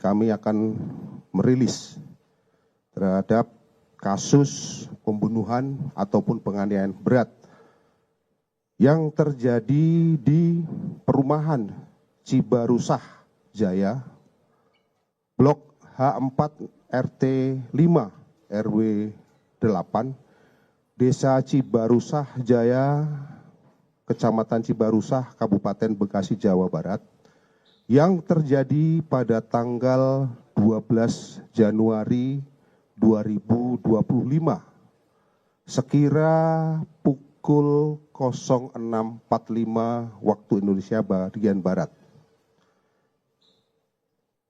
kami akan merilis terhadap kasus pembunuhan ataupun penganiayaan berat yang terjadi di perumahan Cibarusah Jaya, Blok H4 RT 5 RW 8, Desa Cibarusah Jaya, Kecamatan Cibarusah, Kabupaten Bekasi, Jawa Barat, yang terjadi pada tanggal 12 Januari 2025 sekira pukul 06.45 waktu Indonesia bagian Barat.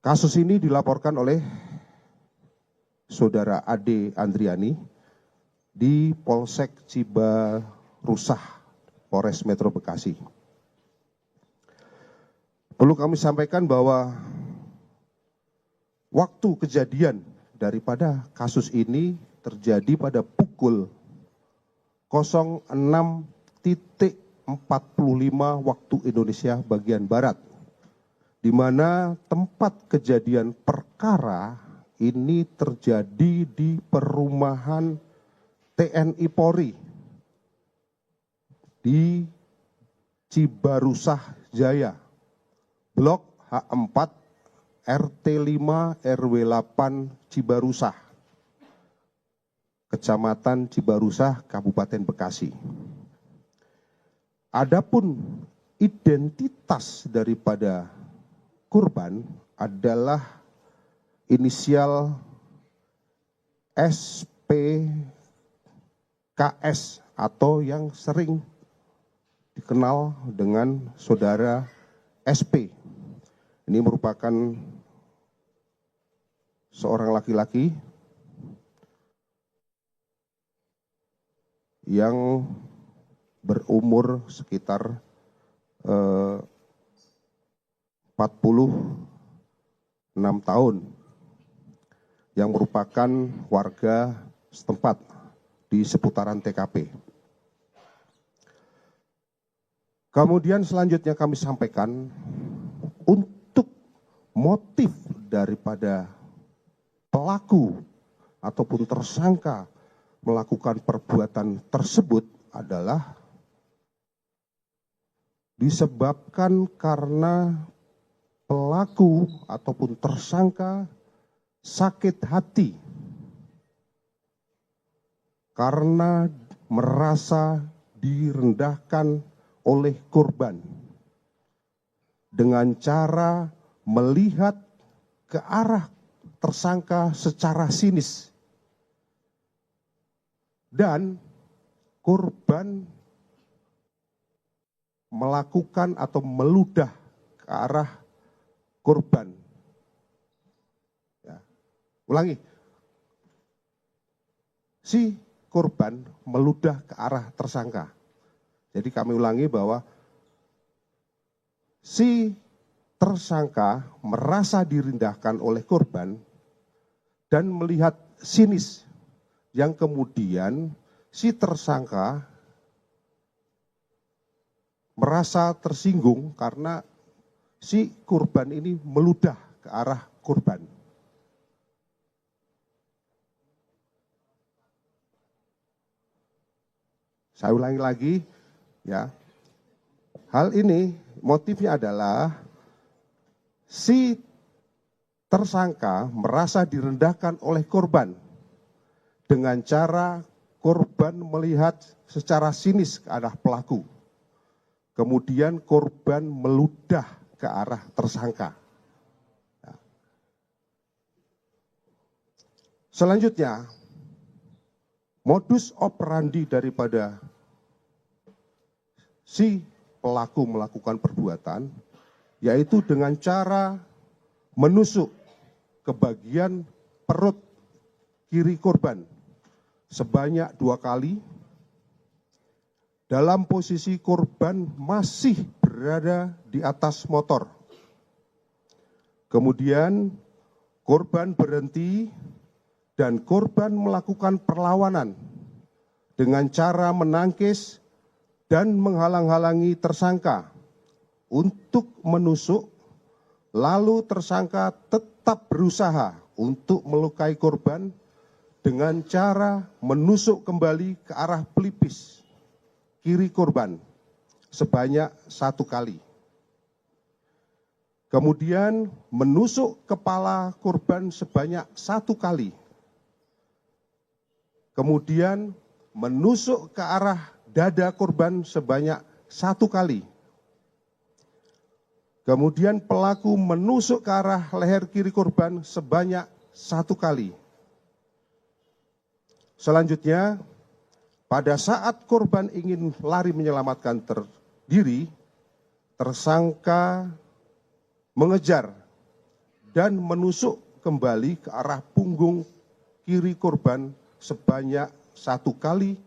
Kasus ini dilaporkan oleh Saudara Ade Andriani di Polsek Cibarusah, Polres Metro Bekasi. Perlu kami sampaikan bahwa waktu kejadian daripada kasus ini terjadi pada pukul 06.45 waktu Indonesia bagian Barat, di mana tempat kejadian perkara ini terjadi di perumahan TNI Polri di Cibarusah Jaya, Blok H4 RT 5 RW 8 Cibarusah, Kecamatan Cibarusah, Kabupaten Bekasi. Adapun identitas daripada korban adalah inisial SPKS atau yang sering dikenal dengan Saudara SP. Ini merupakan seorang laki-laki yang berumur sekitar 46 tahun, yang merupakan warga setempat di seputaran TKP. Kemudian selanjutnya kami sampaikan untuk motif daripada pelaku ataupun tersangka melakukan perbuatan tersebut adalah disebabkan karena pelaku ataupun tersangka sakit hati karena merasa direndahkan oleh korban dengan cara melihat ke arah tersangka secara sinis, dan korban melakukan atau meludah ke arah korban. Ya. Ulangi, si korban meludah ke arah tersangka. Jadi kami ulangi bahwa si tersangka merasa direndahkan oleh korban dan melihat sinis, yang kemudian si tersangka merasa tersinggung karena si korban ini meludah ke arah korban. Saya ulangi lagi, ya. Hal ini motifnya adalah si tersangka merasa direndahkan oleh korban dengan cara korban melihat secara sinis ke arah pelaku. Kemudian korban meludah ke arah tersangka. Selanjutnya, modus operandi daripada si pelaku melakukan perbuatan yaitu dengan cara menusuk ke bagian perut kiri korban sebanyak 2 kali dalam posisi korban masih berada di atas motor. Kemudian korban berhenti dan korban melakukan perlawanan dengan cara menangkis dan menghalang-halangi tersangka untuk menusuk, lalu tersangka tetap tetap berusaha untuk melukai korban dengan cara menusuk kembali ke arah pelipis kiri korban sebanyak 1 kali. Kemudian menusuk kepala korban sebanyak 1 kali. Kemudian menusuk ke arah dada korban sebanyak 1 kali. Kemudian pelaku menusuk ke arah leher kiri korban sebanyak 1 kali. Selanjutnya, pada saat korban ingin lari menyelamatkan diri, tersangka mengejar dan menusuk kembali ke arah punggung kiri korban sebanyak 1 kali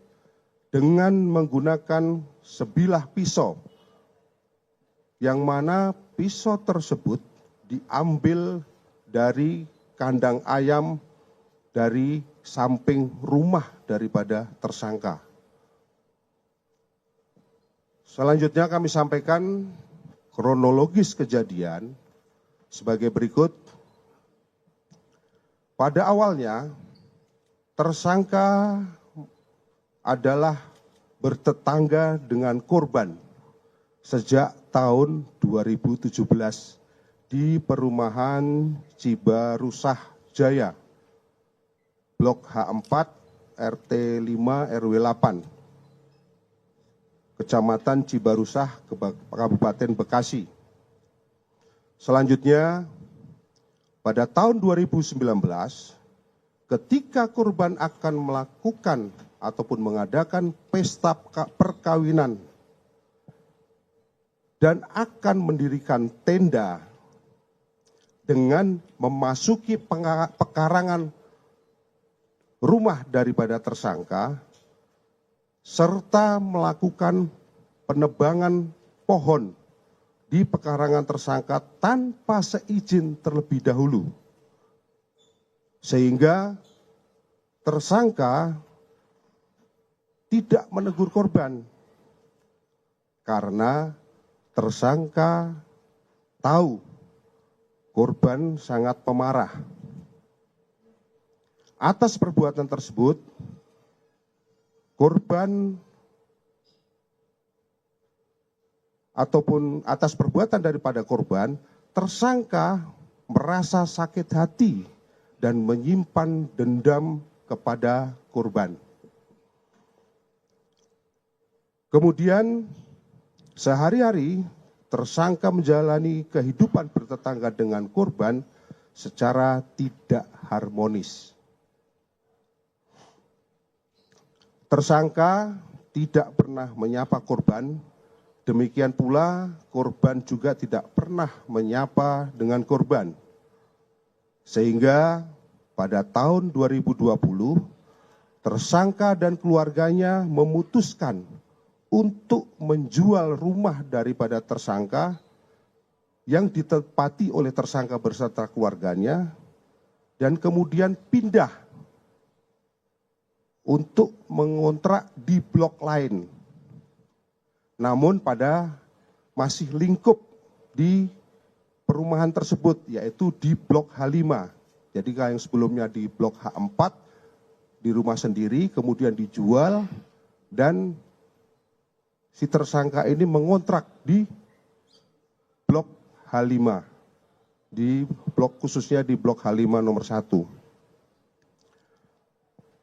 dengan menggunakan sebilah pisau, yang mana pisau tersebut diambil dari kandang ayam dari samping rumah daripada tersangka. Selanjutnya kami sampaikan kronologis kejadian sebagai berikut. Pada awalnya, tersangka adalah bertetangga dengan korban sejak tahun 2017 di perumahan Cibarusah Jaya, Blok H4, RT 5 RW 8, Kecamatan Cibarusah, Kabupaten Bekasi. Selanjutnya, pada tahun 2019, ketika korban akan melakukan ataupun mengadakan pesta perkawinan dan akan mendirikan tenda dengan memasuki pekarangan rumah daripada tersangka, serta melakukan penebangan pohon di pekarangan tersangka tanpa seizin terlebih dahulu. Sehingga tersangka tidak menegur korban karena tersangka tahu korban sangat pemarah. Atas perbuatan tersebut, korban ataupun atas perbuatan daripada korban, tersangka merasa sakit hati dan menyimpan dendam kepada korban. Kemudian sehari-hari tersangka menjalani kehidupan bertetangga dengan korban secara tidak harmonis. Tersangka tidak pernah menyapa korban, demikian pula korban juga tidak pernah menyapa dengan korban. Sehingga pada tahun 2020, tersangka dan keluarganya memutuskan untuk menjual rumah daripada tersangka yang ditempati oleh tersangka beserta keluarganya dan kemudian pindah untuk mengontrak di blok lain. Namun pada masih lingkup di perumahan tersebut, yaitu di blok H5. Jadi yang sebelumnya di blok H4 di rumah sendiri, kemudian dijual dan si tersangka ini mengontrak di blok H5, di blok khususnya di blok H5 nomor 1.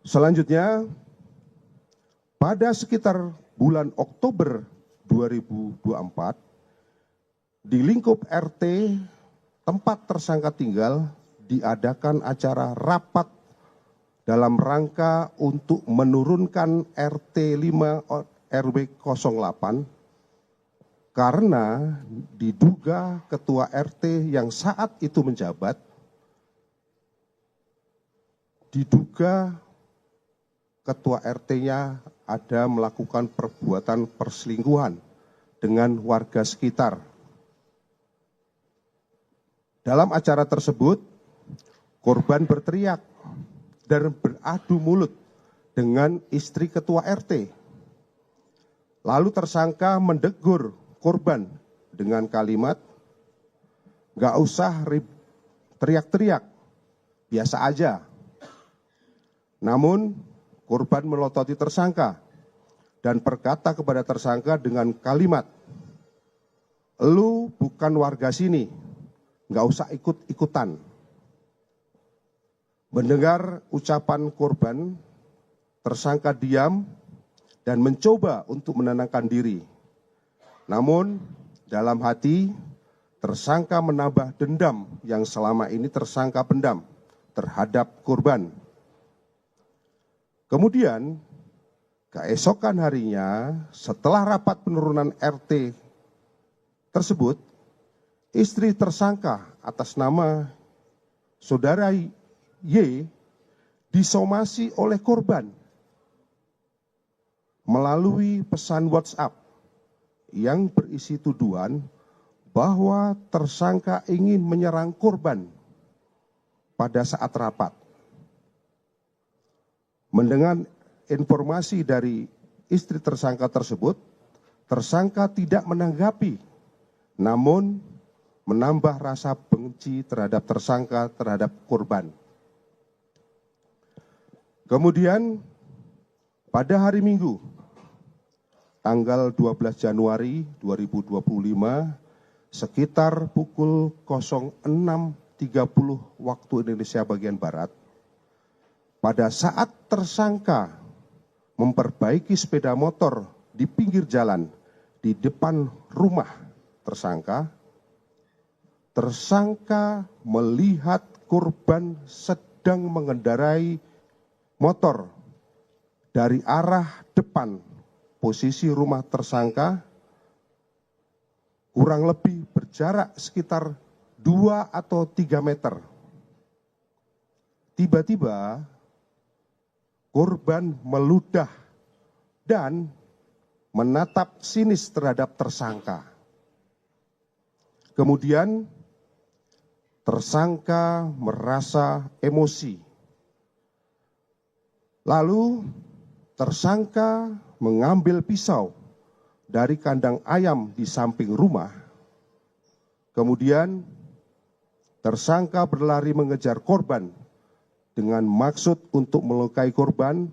Selanjutnya, pada sekitar bulan Oktober 2024, di lingkup RT tempat tersangka tinggal diadakan acara rapat dalam rangka untuk menurunkan RT 5 RW 08 karena diduga ketua RT yang saat itu menjabat diduga ketua RT-nya ada melakukan perbuatan perselingkuhan dengan warga sekitar. Dalam acara tersebut, korban berteriak dan beradu mulut dengan istri ketua RT. Lalu tersangka mendegur korban dengan kalimat, "Gak usah teriak-teriak, biasa aja. Namun korban melototi tersangka dan berkata kepada tersangka dengan kalimat, "Lu bukan warga sini, nggak usah ikut-ikutan." Mendengar ucapan korban, tersangka diam dan mencoba untuk menenangkan diri. Namun dalam hati tersangka menambah dendam yang selama ini tersangka pendam terhadap korban. Kemudian keesokan harinya setelah rapat penurunan RT tersebut, istri tersangka atas nama saudara Y disomasi oleh korban melalui pesan WhatsApp yang berisi tuduhan bahwa tersangka ingin menyerang korban pada saat rapat. Mendengar informasi dari istri tersangka tersebut, tersangka tidak menanggapi, namun menambah rasa benci terhadap tersangka terhadap korban. Kemudian pada hari Minggu, tanggal 12 Januari 2025, sekitar pukul 06.30 waktu Indonesia bagian Barat, pada saat tersangka memperbaiki sepeda motor di pinggir jalan di depan rumah tersangka, tersangka melihat korban sedang mengendarai motor dari arah depan posisi rumah tersangka kurang lebih berjarak sekitar 2 atau 3 meter. Tiba-tiba korban meludah dan menatap sinis terhadap tersangka. Kemudian tersangka merasa emosi. Lalu tersangka mengambil pisau dari kandang ayam di samping rumah. Kemudian tersangka berlari mengejar korban dengan maksud untuk melukai korban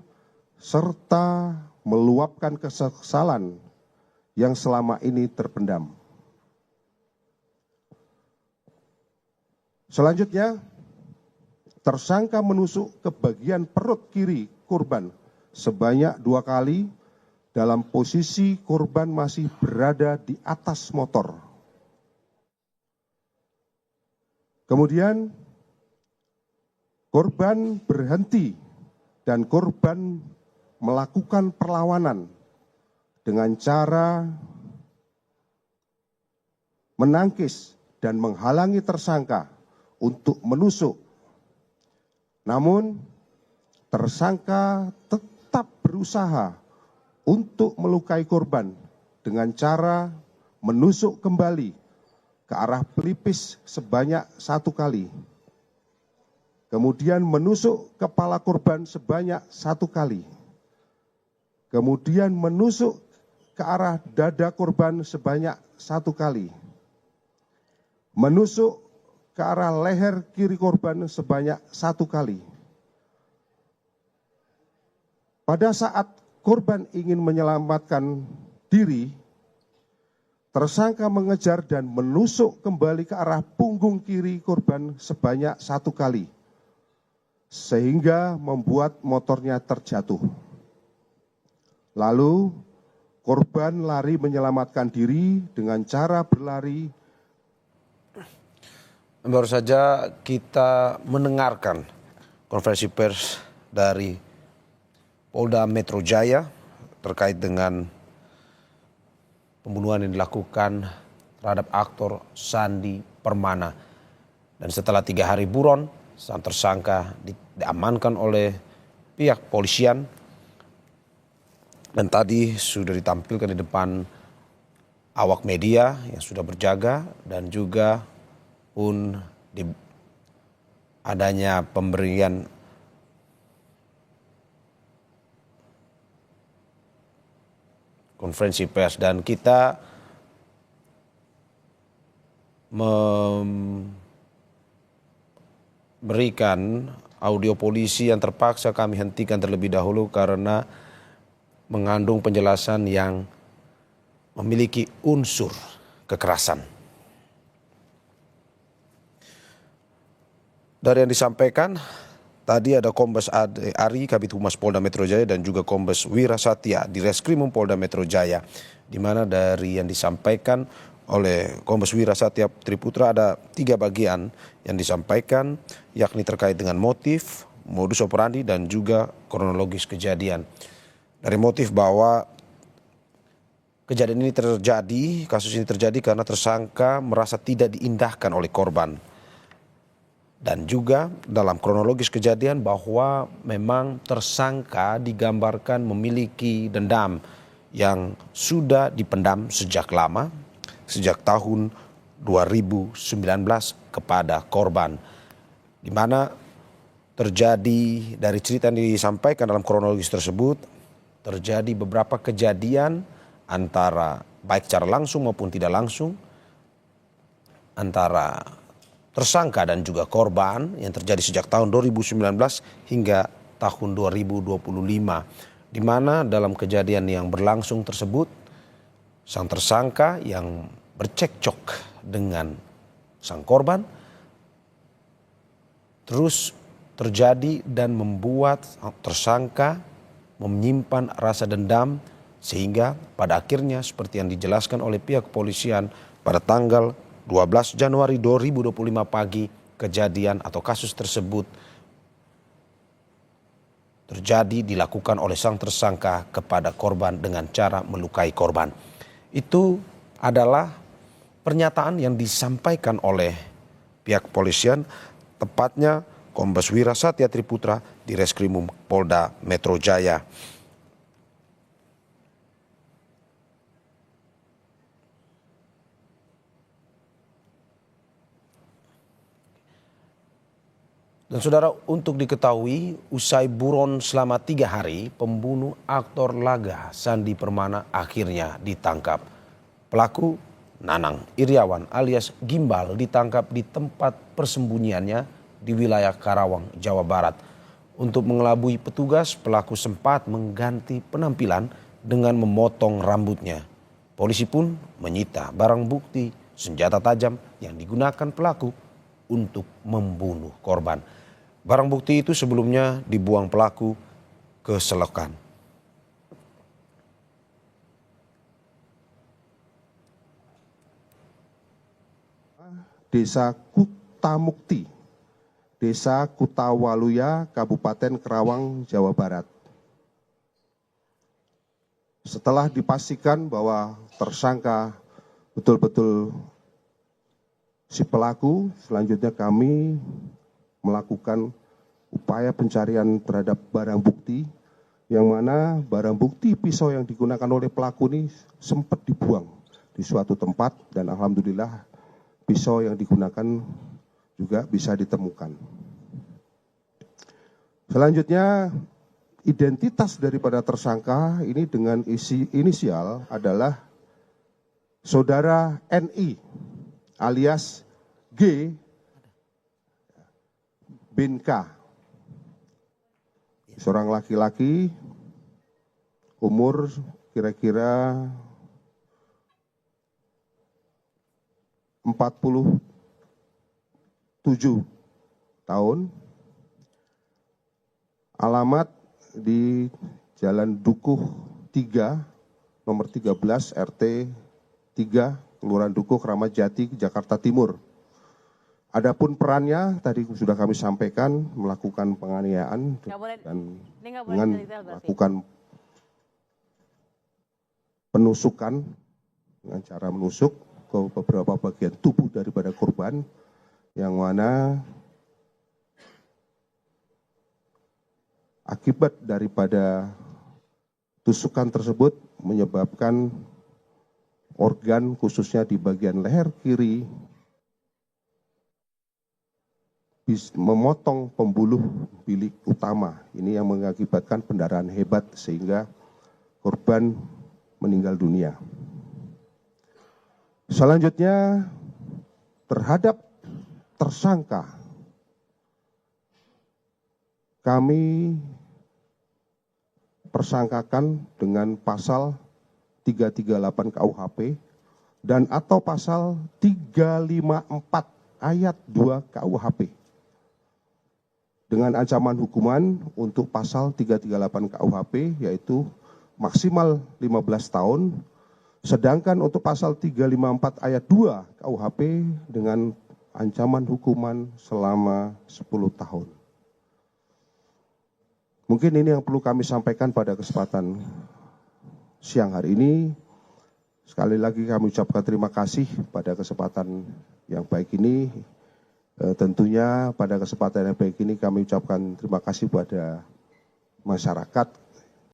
serta meluapkan kekesalan yang selama ini terpendam. Selanjutnya, tersangka menusuk ke bagian perut kiri korban sebanyak 2 kali dalam posisi korban masih berada di atas motor. Kemudian korban berhenti dan korban melakukan perlawanan dengan cara menangkis dan menghalangi tersangka untuk menusuk. Namun tersangka tetap berusaha untuk melukai korban dengan cara menusuk kembali ke arah pelipis sebanyak 1 kali. Kemudian menusuk kepala korban sebanyak 1 kali. Kemudian menusuk ke arah dada korban sebanyak 1 kali. Menusuk ke arah leher kiri korban sebanyak 1 kali. Pada saat korban ingin menyelamatkan diri, tersangka mengejar dan menusuk kembali ke arah punggung kiri korban sebanyak 1 kali. Sehingga membuat motornya terjatuh. Lalu korban lari menyelamatkan diri dengan cara berlari. Baru saja kita mendengarkan konferensi pers dari Polda Metro Jaya terkait dengan pembunuhan yang dilakukan terhadap aktor Sandi Permana. Dan setelah 3 hari buron, sang tersangka diamankan oleh pihak polisian dan tadi sudah ditampilkan di depan awak media yang sudah berjaga dan juga pun adanya pemberian konferensi pers dan kita berikan audio polisi yang terpaksa kami hentikan terlebih dahulu karena mengandung penjelasan yang memiliki unsur kekerasan. Dari yang disampaikan, tadi ada Kombes Ari, Kabid Humas Polda Metro Jaya, dan juga Kombes Wira Satya di Reskrimum Polda Metro Jaya, di mana dari yang disampaikan oleh Kombes Wira Satya Triputra ada 3 bagian yang disampaikan, yakni terkait dengan motif, modus operandi, dan juga kronologis kejadian. Dari motif bahwa kejadian ini terjadi, kasus ini terjadi karena tersangka merasa tidak diindahkan oleh korban. Dan juga dalam kronologis kejadian bahwa memang tersangka digambarkan memiliki dendam yang sudah dipendam sejak lama, sejak tahun 2019 kepada korban. Di mana terjadi dari cerita yang disampaikan dalam kronologis tersebut, terjadi beberapa kejadian antara baik secara langsung maupun tidak langsung, antara tersangka dan juga korban yang terjadi sejak tahun 2019 hingga tahun 2025, di mana dalam kejadian yang berlangsung tersebut sang tersangka yang bercekcok dengan sang korban terus terjadi dan membuat tersangka menyimpan rasa dendam, sehingga pada akhirnya seperti yang dijelaskan oleh pihak kepolisian pada tanggal 12 Januari 2025 pagi, kejadian atau kasus tersebut terjadi dilakukan oleh sang tersangka kepada korban dengan cara melukai korban. Itu adalah pernyataan yang disampaikan oleh pihak kepolisian, tepatnya Kombes Wira Satya Triputra di Reskrimum Polda Metro Jaya. Dan saudara, untuk diketahui, usai buron selama 3 hari, pembunuh aktor laga Sandi Permana akhirnya ditangkap. Pelaku Nanang Iriawan alias Gimbal ditangkap di tempat persembunyiannya di wilayah Karawang, Jawa Barat. Untuk mengelabui petugas, pelaku sempat mengganti penampilan dengan memotong rambutnya. Polisi pun menyita barang bukti senjata tajam yang digunakan pelaku untuk membunuh korban. Barang bukti itu sebelumnya dibuang pelaku ke selokan. Desa Kutamukti, Desa Kutawaluya, Kabupaten Karawang, Jawa Barat. Setelah dipastikan bahwa tersangka betul-betul si pelaku, selanjutnya kami melakukan upaya pencarian terhadap barang bukti, yang mana barang bukti pisau yang digunakan oleh pelaku ini sempat dibuang di suatu tempat, dan alhamdulillah pisau yang digunakan juga bisa ditemukan. Selanjutnya, identitas daripada tersangka ini dengan inisial adalah saudara NI alias G bin K, seorang laki-laki, umur kira-kira 47 tahun, alamat di Jalan Dukuh 3, nomor 13, RT 3, Kelurahan Dukuh, Kramat Jati, Jakarta Timur. Adapun perannya tadi sudah kami sampaikan, melakukan penganiayaan dan dengan melakukan penusukan dengan cara menusuk ke beberapa bagian tubuh daripada korban, yang mana akibat daripada tusukan tersebut menyebabkan organ khususnya di bagian leher kiri memotong pembuluh bilik utama. Ini yang mengakibatkan pendarahan hebat sehingga korban meninggal dunia. Selanjutnya terhadap tersangka kami persangkakan dengan pasal 338 KUHP dan atau pasal 354 ayat 2 KUHP. Dengan ancaman hukuman untuk pasal 338 KUHP yaitu maksimal 15 tahun, sedangkan untuk pasal 354 ayat 2 KUHP dengan ancaman hukuman selama 10 tahun. Mungkin ini yang perlu kami sampaikan pada kesempatan siang hari ini. Sekali lagi kami ucapkan terima kasih pada kesempatan yang baik ini. Tentunya pada kesempatan yang baik ini kami ucapkan terima kasih pada masyarakat